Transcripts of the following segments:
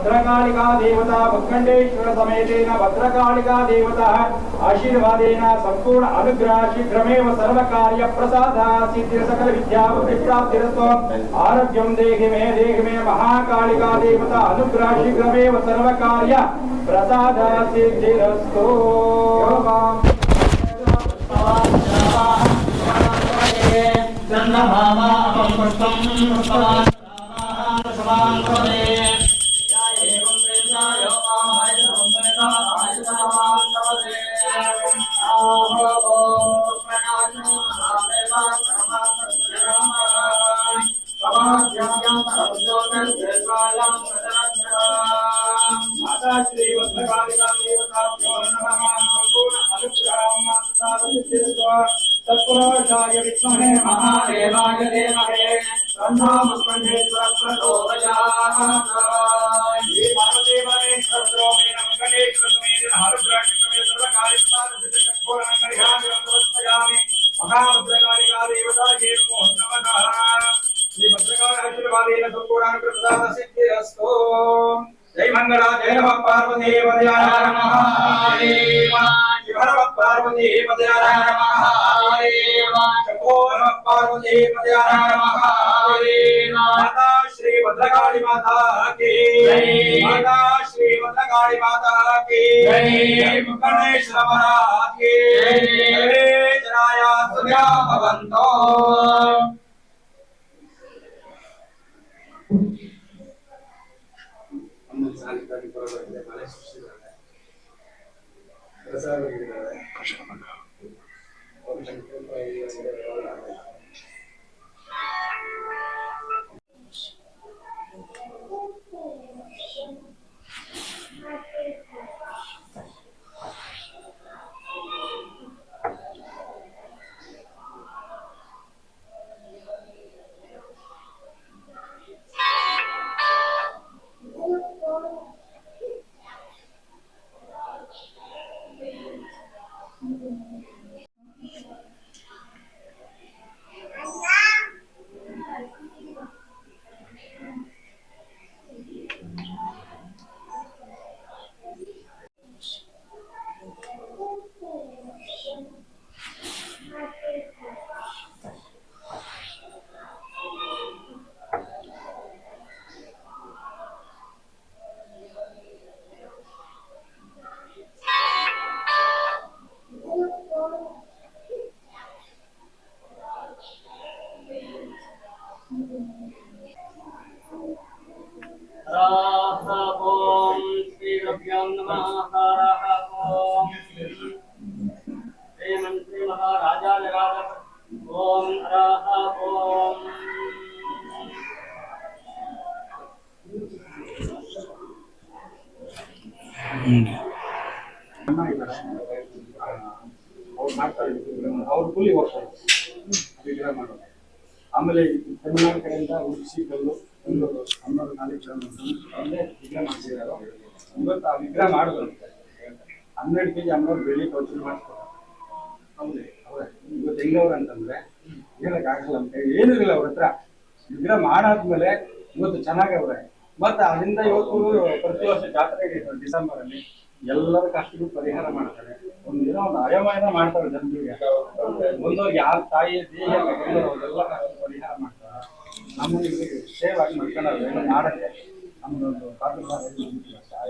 भद्रकालिका देवता मुत्कण्डेश्वर समेतेन भद्रकालिका देवता आशीर्वादेन संपूर्ण अनुग्रह शीघ्रमेव सर्वकार्य प्रसादः सिद्धि सकल विद्याप्राप्तिरस्तु आरोग्यं देहि मे महाकालिका देवता अनुग्रह शीघ्रमेव सर्वकार्य प्रसादः सिद्धिरस्तु चन्द्रभामा अपपुष्पं पुष्पवान् समान् भवे या एवं वेदा योगाय वेदा आयुधान् भवे आहो प्रणामो आमेवा परमात्मनां समाज्ञां सर्वोदं देवालं माता श्री भद्रकालिका देवताभ्यो नमः पूर्ण अनुग्रहं माता तत्पुरुषाय विद्महे महादेवाय धीमहि तन्नो मुत्कण्डेश्वरः प्रचोदयात्। श्री पार्वतीपरमेश्वरो मे मुत्कण्डेश्वरसमेतेन हरद्राक्षसमेतेन सर्वकार्यसाधनसिद्धिपूर्णं महाभद्रकालिका देवतायै नमो नमः। श्री भद्रकाली आशीर्वादेन संपूर्णानुग्रह सिद्धिरस्तु। जय मंगला जय नमः पार्वती पदे हर महादेव हर पार्वती पदे हर महादेव चको नमः पार्वती पदे हर महादेव। माता श्री भद्रकाली माता की जय। माता श्री भद्रकाली माता की जय। मुक्तेश्वर महाराज की जय। जनाया सुखा भवन्तो। ओम श्री गुरुभ्यो नमः। ओम श्री मंत्री महाराजा जगत ओम ओम ಅವ್ರು ಕೂಲಿ ಹೋಗ್ತಾರೆ ವಿಗ್ರಹ ಮಾಡೋದು. ಆಮೇಲೆ ತಮಿಳುನಾಡು ಕಡೆಯಿಂದ ಉಡುಪಿ ಕಲ್ಲು ಒಂದು 12 ವಿಗ್ರಹ ಮಾಡಿಸಿದ್ದಾರೆ. ಇವತ್ತು ಆ ವಿಗ್ರಹ ಮಾಡೋದಂತೆ 12 kg ಅಮ್ಮನವ್ರು ಬೆಳ್ಳಿ ಕೌಚಿ ಮಾಡಿಸ್ಕೊತಾರೆ. ಹೌದೇ ಇವತ್ತು ಹೆಂಗವ್ರು ಅಂತಂದ್ರೆ ಹೇಳಕ್ಕಾಗಲ್ಲ ಅಂತ ಏನೂ ಇಲ್ಲ ಅವ್ರ ಹತ್ರ. ವಿಗ್ರಹ ಮಾಡಾದ್ಮೇಲೆ ಇವತ್ತು ಚೆನ್ನಾಗವ್ರೆ. ಮತ್ತೆ ಅದರಿಂದ ಇವತ್ತು ಪ್ರತಿ ವರ್ಷ ಜಾತ್ರೆಗೆ ಡಿಸೆಂಬರ್ ಅಲ್ಲಿ ಎಲ್ಲರ ಕಷ್ಟಗಳು ಪರಿಹಾರ ಮಾಡ್ತಾರೆ. ಏನೋ ಒಂದು ಅಯಮಾಯನ ಮಾಡ್ತಾರೆ ಜನರಿಗೆ. ಒಂದವ್ರಿಗೆ ಯಾರ ತಾಯಿ ದೇಹ ಎಲ್ಲ ಕಷ್ಟ ಪರಿಹಾರ ಮಾಡ್ತಾರೆ. ನಮಗೆ ಸೇವ್ ಆಗಿ ಮಾಡ್ಕೊಂಡು ಮಾಡಕ್ಕೆ ನಮ್ಮದೊಂದು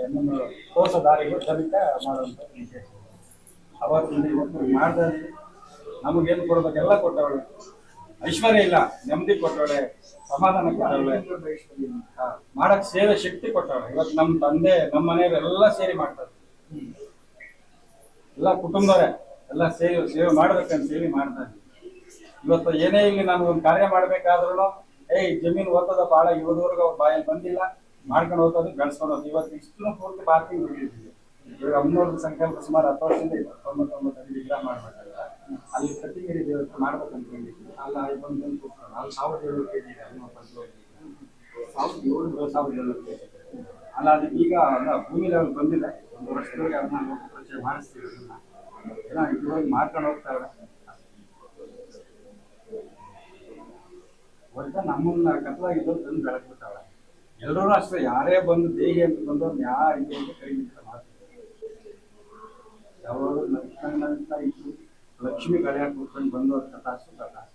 ಹೆಣ್ಣನ್ನು ತೋರಿಸೋ ದಾರಿಗೂ ಸರಿತ ಮಾಡುವಂಥ ವಿಶೇಷ. ಅವತ್ತಿಂದ ಇವತ್ತು ಮಾಡಿದ್ರೆ ನಮಗೇನು ಕೊಡ್ಬೇಕೆಲ್ಲ ಕೊಟ್ಟವಳೆ. ಐಶ್ವರ್ಯ ಇಲ್ಲ, ನೆಮ್ಮದಿ ಕೊಟ್ಟವಳೆ, ಸಮಾಧಾನ ಕೊಟ್ಟವಳೆ, ಮಾಡಕ್ ಸೇವೆ ಶಕ್ತಿ ಕೊಟ್ಟವಳೆ. ಇವತ್ತು ನಮ್ಮ ತಂದೆ ನಮ್ಮ ಮನೆಯವರೆಲ್ಲ ಸೇರಿ ಮಾಡ್ತಾರೆ. ಎಲ್ಲ ಕುಟುಂಬರೇ ಎಲ್ಲ ಸೇವೆ ಮಾಡ್ಬೇಕಂತ ಸೇವೆ ಮಾಡ್ತಾರೆ. ಇವತ್ತು ಏನೇ ಇಲ್ಲಿ ನಾನು ಒಂದು ಕಾರ್ಯ ಮಾಡ್ಬೇಕಾದ್ರೂ ಜಮೀನು ಓದ್ತದ ಬಾಳ ಇವತ್ತವರೆಗೂ ಅವ್ರ ಬಾಯಲ್ಲಿ ಬಂದಿಲ್ಲ. ಮಾಡ್ಕೊಂಡು ಹೋಗ್ತದೆ, ಬೆಳೆಸ್ಕೊಂಡು ಹೋಗ್ತದೆ. ಇವತ್ತು ಇಷ್ಟು ಪೂರ್ತಿ ಪಾರ್ಕಿಂಗ್ ಬಿಟ್ಟಿದ್ದೀವಿ. ಇವಾಗ ಅಮ್ಮನವ್ರ ಸಂಕಲ್ಪ ಸುಮಾರು 10 ವರ್ಷದಿಂದ 99 ಅಡಿ ವಿಗ್ರಹ ಮಾಡ್ಬೇಕಲ್ಲ. ಅಲ್ಲಿ ಕಟ್ಟಿಗಿರಿ ದೇವಸ್ಥಾನ ಮಾಡ್ಬೇಕಂತ ಹೇಳಿದ್ವಿ. ಅಲ್ಲ ಬಂದು ಕೂತ್ಕೊಂಡು 1,700 kg ಇದೆ. 1,700 kg ಅಲ್ಲ. ಅದಕ್ಕೆ ಈಗ ಭೂಮಿ ಲೆವೆಲ್ ಬಂದಿದೆ. 1 ವರ್ಷದೊಳಗೆ ಅದನ್ನ ಪರಿಚಯ ಮಾಡಿಸ್ತೀವಿ. ಏನೋ ಇವಾಗ ಮಾಡ್ಕೊಂಡು ಹೋಗ್ತಾವ್ರೆ. ಒಟ್ಟ ನಮ್ಮನ್ನ ಕತ್ಲಾಗಿದ್ದು ತಂದು ಬೆಳಗ್ಬಿಟ್ಟಾವೆ. ಎಲ್ಲರೂ ಅಷ್ಟೇ, ಯಾರೇ ಬಂದು ದೇಹಿ ಅಂತ ಬಂದವ್ರು ಯಾರಿಗೆ ಅಂತ ಕೈ ಬಿಟ್ಟರೆ ಮಾತ್ರ ಯಾವಾಗ ನಗ್ತಾ ಇತ್ತು ಲಕ್ಷ್ಮಿ ಕಳೆಯಾಗಿ ಕೂತ್ಕೊಂಡು ಬಂದವ್ರ ಕಥಾಸ್ತು ಕಥಾಸ್ತು.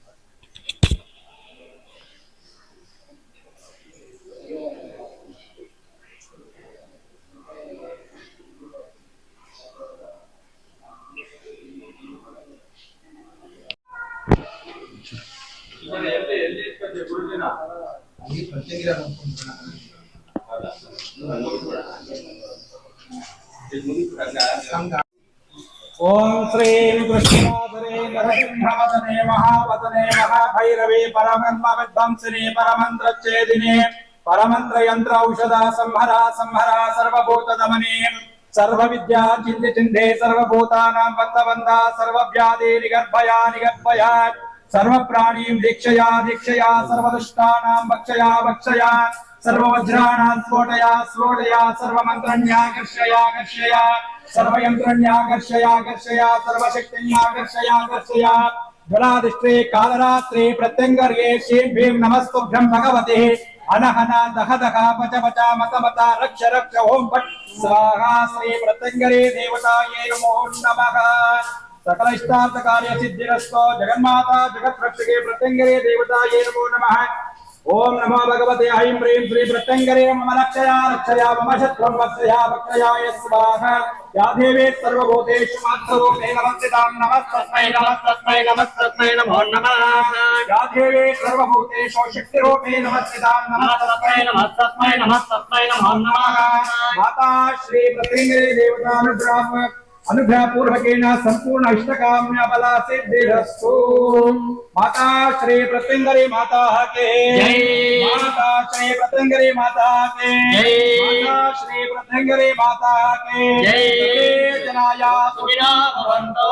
ओम श्रीं कृष्णाधरे नरसिंहवदने महावदने महाभैरवे परमन्मविध्वंसिने परमन्त्रच्छेदिने परमन्त्रयन्त्र औषधा संहरा संहरा सर्वभूतदमने सर्वविद्या चिन्ते सर्वभूतानां बद्धबन्धा सर्वव्याधि निगर्भया निगर्भया सर्वप्राणीं दीक्षया दीक्षया सर्वदुष्टानां भक्षया भक्षया सर्ववज्राणां स्फोटया स्फोटया सर्वमन्त्रण्याकर्षया कर्षया सर्वयन्त्रण्याकर्षया कर्षया सर्वशक्तिण्याकर्षया कर्षया ज्वलादिष्टे कालरात्रे प्रत्यङ्गर्ये श्रीं भीं नमस्तुभ्यं भगवते अनहना दह दह पच पच मत मत रक्ष रक्ष ओं फट् स्वाहा श्री प्रत्यङ्गरे देवतायै नमो नमः। सकल इष्टार्थ कार्य सिद्धिरस्तो जगन्माता जगत्रक्षके प्रत्यङ्गरे देवतायै नमो नमः। ओम नमो भगवते ऐं ह्रीं श्री प्रत्यङ्गरे मम रक्षया रक्षया मम शत्रुं वक्षया वक्षयाय स्वाहा। या देवी सर्वभूतेषु मातृरूपेण नमस्तां नमस्तस्मै नमस्तस्मै नमस्तस्मै नमो नमः। या देवी सर्वभूतेषु शक्तिरूपेण नमस्तां नमस्तस्मै नमस्तस्मै नमस्तस्मै नमो नमः। माता श्री प्रत्यङ्गरे देवतानुग्रह अनुग्रह पूर्वकेन संपूर्ण इष्टकाम्य बला सिद्धिरस्तु। माता श्री प्रत्यङ्गरे माता के जय। माता श्री प्रत्यङ्गरे माता के जय। माता श्री प्रत्यङ्गरे माता के जय। जनाया सुखिनो भवन्तु।